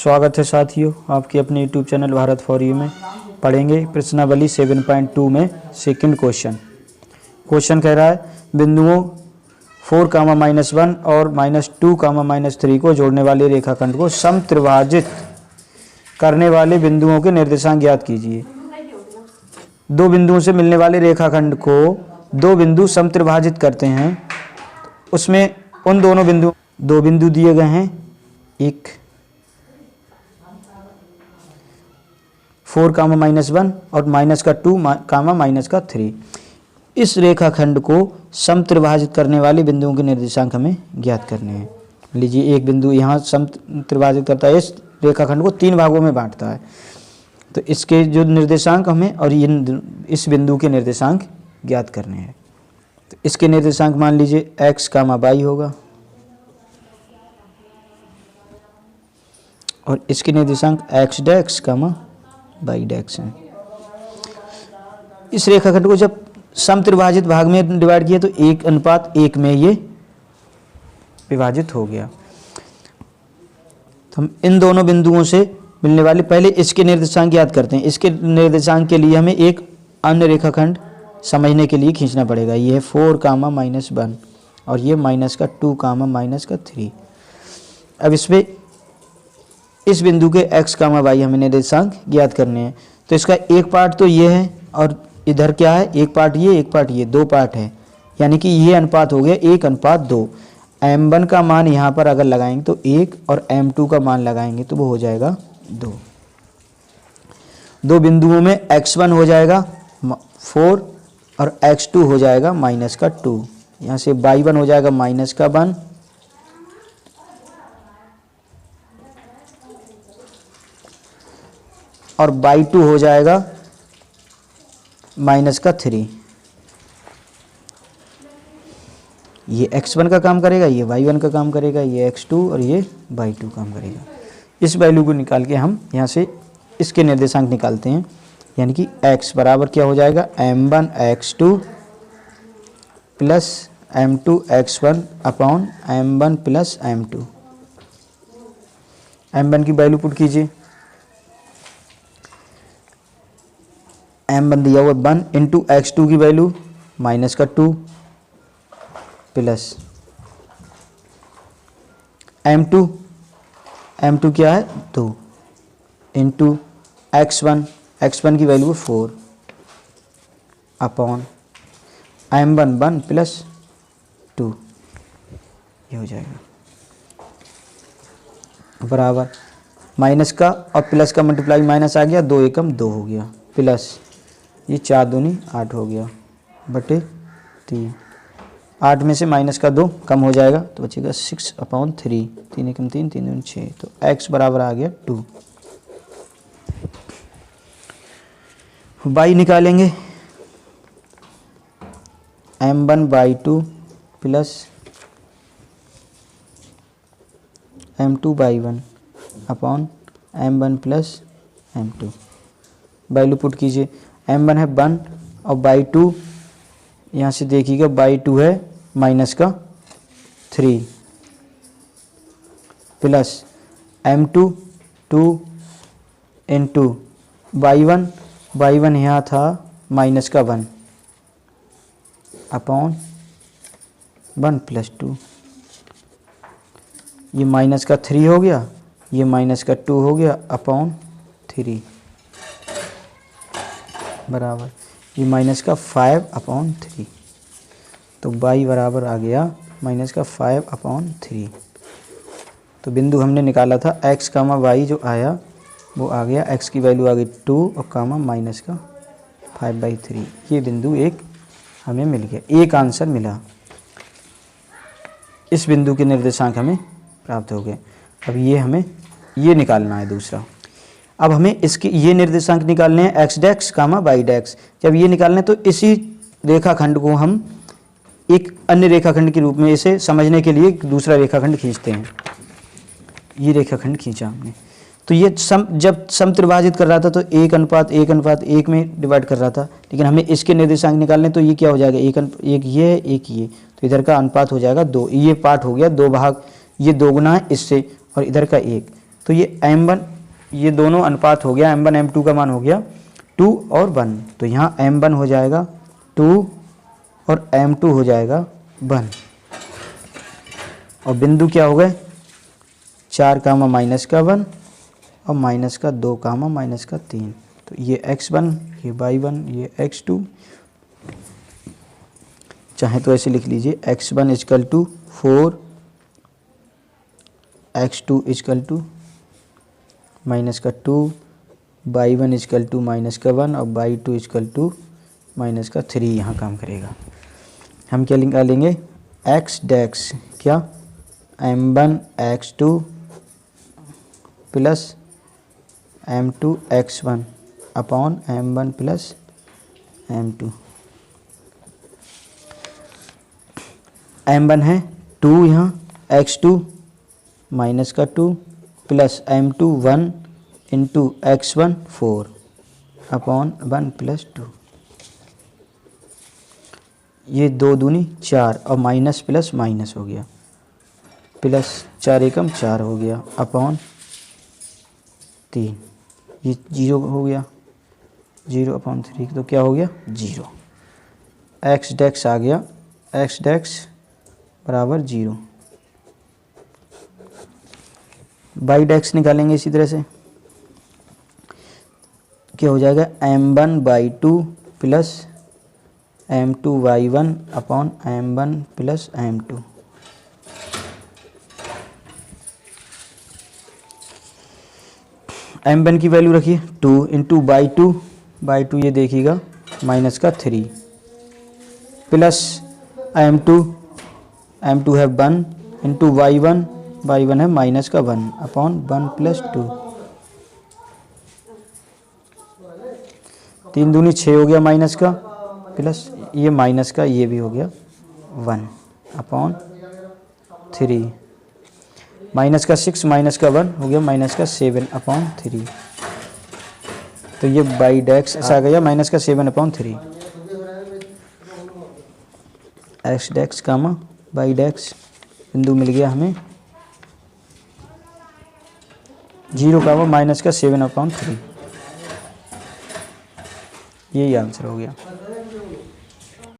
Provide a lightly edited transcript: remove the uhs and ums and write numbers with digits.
स्वागत है साथियों, आपके अपने YouTube channel Bharat for you में पढ़ेंगे प्रश्नावली 7.2 में सेकंड क्वेश्चन। क्वेश्चन कह रहा है बिंदुओं 4, -1 और -2, -3 को जोड़ने वाले रेखाखंड को समत्रिभाजित करने वाले बिंदुओं के निर्देशांक ज्ञात कीजिए। दो बिंदुओं से मिलने वाले रेखाखंड को दो बिंदु समत्रिभाजित करते हैं, उसमें उन दो बिंदु दिए गए हैं, एक 4, -1 और -2, -3। इस रेखाखंड को समत्रिभाजित करने वाले बिंदुओं के निर्देशांक हमें ज्ञात करने हैं। लीजिए एक बिंदु यहाँ समत्रिभाजित करता है, इस रेखाखंड को 3 भागों में बांटता है, तो इसके जो निर्देशांक हमें और इस बिंदु के निर्देशांक ज्ञात करने हैं। तो इसके निर्देशांक मान लीजिए x, y होगा और इसके निर्देशांक x', y' हैं। इस रेखाखंड को जब समत्रिभाजित भाग में डिवाइड किया तो 1:1 में ये विभाजित हो गया। तो हम इन दोनों बिंदुओं से मिलने वाले पहले इसके निर्देशांक ज्ञात करते हैं। इसके निर्देशांक के लिए हमें एक अन्य रेखाखंड समझने के लिए खींचना पड़ेगा। ये है 4, -1 और ये -2, -3। अब इसमें इस बिंदु के x, y हमें निर्देशांक ज्ञात करने हैं। तो इसका एक पार्ट तो ये है और इधर क्या है, एक पार्ट ये, एक पार्ट ये, 2 पार्ट है, यानी कि ये अनुपात हो गया 1:2। m1 का मान यहाँ पर अगर लगाएंगे तो 1 और m2 का मान लगाएंगे तो वो हो जाएगा 2। दो बिंदुओं में x1 हो जाएगा 4 और x2 हो जाएगा -2। यहाँ से y1 हो जाएगा -1 और y2 हो जाएगा -3। ये x1 का काम करेगा, ये y1 का काम करेगा, ये x2 और ये y2 काम करेगा। इस वैल्यू को निकाल के हम यहाँ से इसके निर्देशांक निकालते हैं, यानी कि x बराबर क्या हो जाएगा, m1 x2 plus m2 x1 upon m1 plus m2। m1 की वैल्यू पुट कीजिए, m1 दिया हुआ 1 इंटू x2 की वैल्यू -2 प्लस m2 क्या है 2 इंटू x1 की वैल्यू 4 अपॉन m1 1 प्लस 2, ये हो जाएगा बराबर माइनस का और प्लस का मल्टीप्लाई माइनस आ गया, 2 एकम 2 हो गया, प्लस ये 4 दूनी 8 हो गया बटे 3। 8 में से माइनस का 2 कम हो जाएगा तो बचेगा 6/3। 3 एकम 3, 3 दूनी 6, तो x बराबर आ गया 2। y निकालेंगे, m1y2 plus m2y1 upon m1 plus m2। Value put कीजिए, m1 है 1 और y2 यहाँ से देखिएगा y2 है -3 प्लस m2 2 इंटू y1 यहाँ था -1 अपॉन 1 प्लस 2। ये -3 हो गया, ये -2 हो गया अपॉन 3 बराबर ये -5/3। तो y बराबर आ गया -5/3। तो बिंदु हमने निकाला था x, y जो आया वो आ गया, x की वैल्यू आ गई 2 और -5/3। ये बिंदु एक हमें मिल गया, एक आंसर मिला। इस बिंदु के निर्देशांक हमें प्राप्त हो गए। अब ये हमें ये निकालना है दूसरा। अब हमें इसके ये निर्देशांक निकालने हैं x', y'। जब ये निकालने तो इसी रेखाखंड को हम एक अन्य रेखाखंड के रूप में इसे समझने के लिए दूसरा रेखाखंड खींचते हैं। ये रेखाखंड खींचा हमने तो ये जब समत्रिभाजित कर रहा था तो 1:1 में डिवाइड कर रहा था, लेकिन हमें इसके निर्देशांक निकालने तो ये क्या हो जाएगा, एक ये एक ये, तो इधर का अनुपात हो जाएगा 2। ये पार्ट हो गया 2 भाग, ये 2 गुना है इससे और इधर का 1, तो ये m1 ये दोनों अनुपात हो गया, m1 m2 का मान हो गया 2 और 1। तो यहाँ m1 हो जाएगा 2 और m2 हो जाएगा 1। और बिंदु क्या हो गए 4 कामा माइनस का 1 और माइनस का 2 कामा माइनस का 3। तो ये x1 ये y1 ये x2, चाहे तो ऐसे लिख लीजिए x1 is equal to 4, x2 is equal to minus का 2, y1 इजकल टू माइनस का 1 और y2 इजकल टू माइनस का 3। यहाँ काम करेगा। हम क्या निकालेंगे x डैक्स क्या m1 x2 plus m2 x1 upon m1 plus m2। m1 है 2 यहाँ, x2 माइनस का 2 plus m2 1 into x1 4 upon 1 plus 2। ये 2 दूनी 4 और माइनस प्लस माइनस हो गया, प्लस 4 एकम 4 हो गया अपॉन 3। ये 0 हो गया, 0 अपॉन 3 तो क्या हो गया 0। x डैक्स आ गया, x डैक्स बराबर 0। y डैक्स निकालेंगे इसी तरह से, क्या हो जाएगा m1/2 plus m2/1 upon m1 plus m2। m1 की वैल्यू रखिए 2 इंटू बाई टू ये देखिएगा माइनस का 3 प्लस m2 है 1 इंटू y1 है माइनस का 1 अपॉन 1 प्लस 2। 3 दूनी 6 हो गया माइनस का, प्लस ये माइनस का ये भी हो गया 1 अपॉन 3। माइनस का 6 माइनस का 1 हो गया माइनस का 7 अपॉन 3। तो ये बाई डैक्स ऐसा आ गया माइनस का 7 upon 3। X dx comma by dx बिंदु मिल गया हमें 0 कामा माइनस का 7 अपॉन 3। यही आंसर हो गया।